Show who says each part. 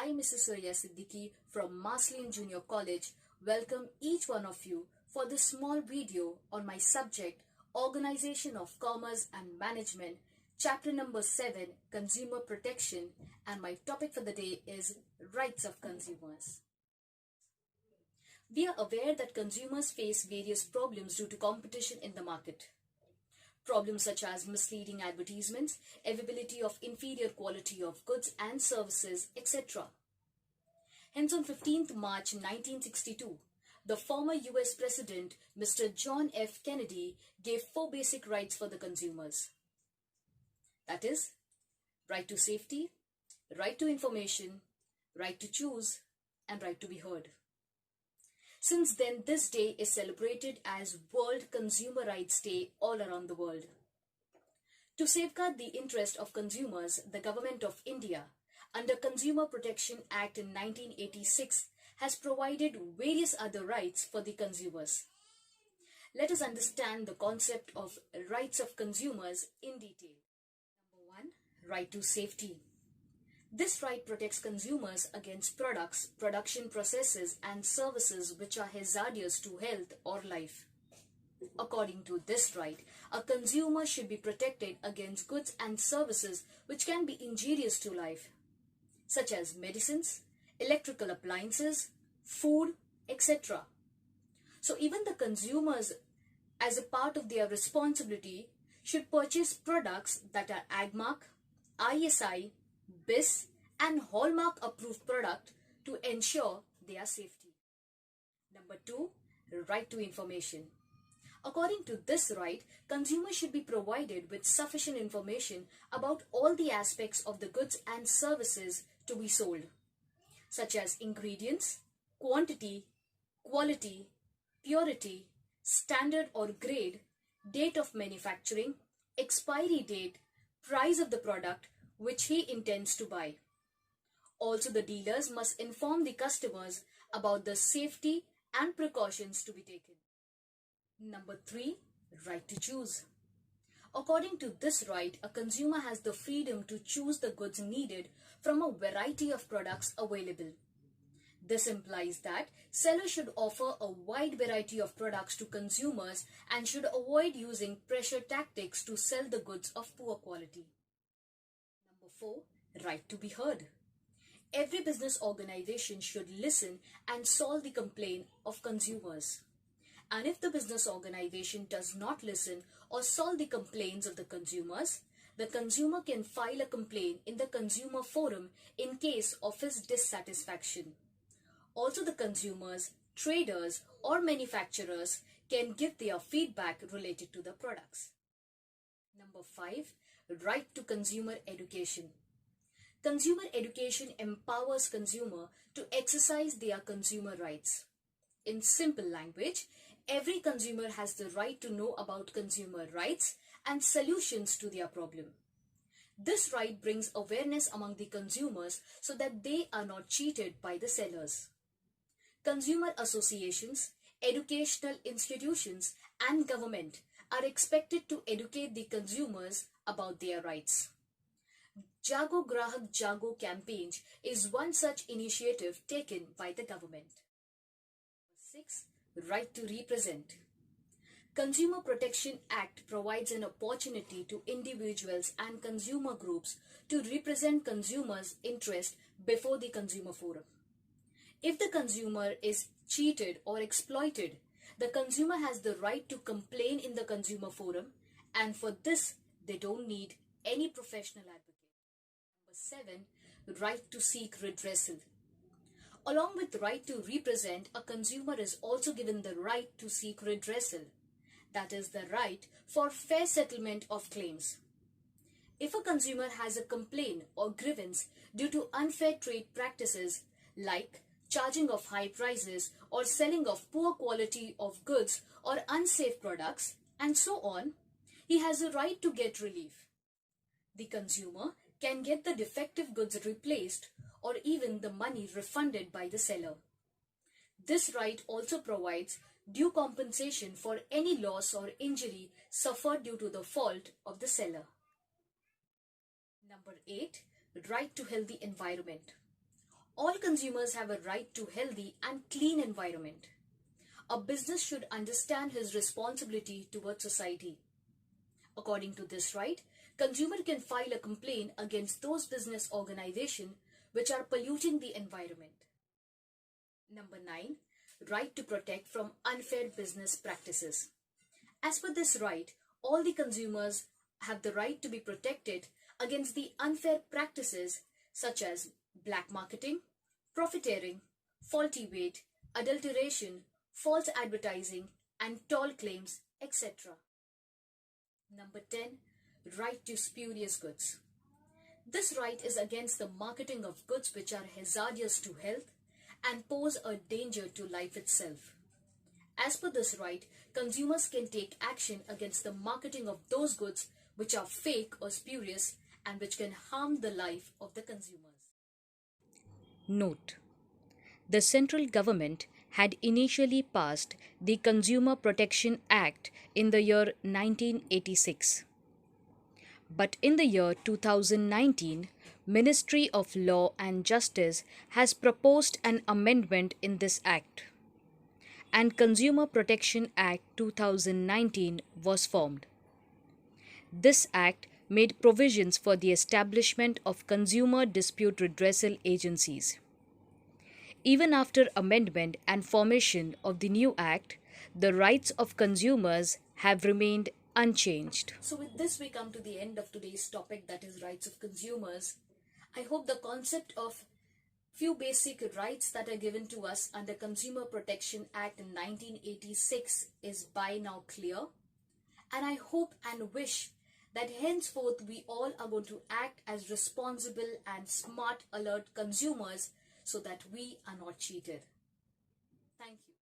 Speaker 1: I, Mrs. Surraiyya Siddiqui from Marceline Junior College, welcome each one of you for this small video on my subject, Organization of Commerce and Management, chapter number 7, Consumer Protection, and my topic for the day is Rights of Consumers. We are aware that consumers face various problems due to competition in the market. Problems such as misleading advertisements, availability of inferior quality of goods and services, etc. Hence, on 15th March 1962, the former US President, Mr. John F. Kennedy, gave 4 basic rights for the consumers. That is, right to safety, right to information, right to choose, and right to be heard. Since then, this day is celebrated as World Consumer Rights Day all around the world. To safeguard the interest of consumers, the Government of India, under Consumer Protection Act in 1986, has provided various other rights for the consumers. Let us understand the concept of rights of consumers in detail. Number 1, right to safety. This right protects consumers against products, production processes and services which are hazardous to health or life. According to this right, a consumer should be protected against goods and services which can be injurious to life, such as medicines, electrical appliances, food, etc. So even the consumers, as a part of their responsibility, should purchase products that are AGMARC, ISI, BIS and Hallmark approved product to ensure their safety. Number 2, right to information. According to this right, consumers should be provided with sufficient information about all the aspects of the goods and services to be sold, such as ingredients, quantity, quality, purity, standard or grade, date of manufacturing, expiry date, price of the product which he intends to buy. Also, the dealers must inform the customers about the safety and precautions to be taken. Number 3, right to choose. According to this right, a consumer has the freedom to choose the goods needed from a variety of products available. This implies that sellers should offer a wide variety of products to consumers and should avoid using pressure tactics to sell the goods of poor quality. Number 4, right to be heard. Every business organization should listen and solve the complaint of consumers. And if the business organization does not listen or solve the complaints of the consumer can file a complaint in the consumer forum in case of his dissatisfaction. Also, the consumers, traders or manufacturers can give their feedback related to the products. Number 5, right to consumer education. Consumer education empowers consumer to exercise their consumer rights. In simple language, every consumer has the right to know about consumer rights and solutions to their problem. This right brings awareness among the consumers so that they are not cheated by the sellers. Consumer associations, educational institutions, and government are expected to educate the consumers about their rights. Jago Grahak Jago campaign is one such initiative taken by the government. 6, right to represent. Consumer Protection Act provides an opportunity to individuals and consumer groups to represent consumers' interest before the consumer forum. If the consumer is cheated or exploited, the consumer has the right to complain in the consumer forum, and for this they don't need any professional advocate. Number 7, right to seek redressal. Along with the right to represent, a consumer is also given the right to seek redressal. That is the right for fair settlement of claims. If a consumer has a complaint or grievance due to unfair trade practices like charging of high prices or selling of poor quality of goods or unsafe products and so on, he has a right to get relief. The consumer can get the defective goods replaced or even the money refunded by the seller. This right also provides due compensation for any loss or injury suffered due to the fault of the seller. Number 8, right to healthy environment. All consumers have a right to healthy and clean environment. A business should understand his responsibility towards society. According to this right, consumer can file a complaint against those business organizations which are polluting the environment. Number 9. Right to protect from unfair business practices. As per this right, all the consumers have the right to be protected against the unfair practices such as black marketing, profiteering, faulty weight, adulteration, false advertising, and toll claims, etc. Number 10. Right to spurious goods. This right is against the marketing of goods which are hazardous to health and pose a danger to life itself. As per this right, consumers can take action against the marketing of those goods which are fake or spurious and which can harm the life of the consumers. Note: the central government had initially passed the Consumer Protection Act in the year 1986. But in the year 2019, Ministry of Law and Justice has proposed an amendment in this act, and Consumer Protection Act 2019 was formed. This act made provisions for the establishment of consumer dispute redressal agencies. Even after amendment and formation of the new act, the rights of consumers have remained unchanged. So with this we come to the end of today's topic, that is rights of consumers. I hope the concept of few basic rights that are given to us under Consumer Protection Act in 1986 is by now clear. And I hope and wish that henceforth we all are going to act as responsible and smart, alert consumers so that we are not cheated. Thank you.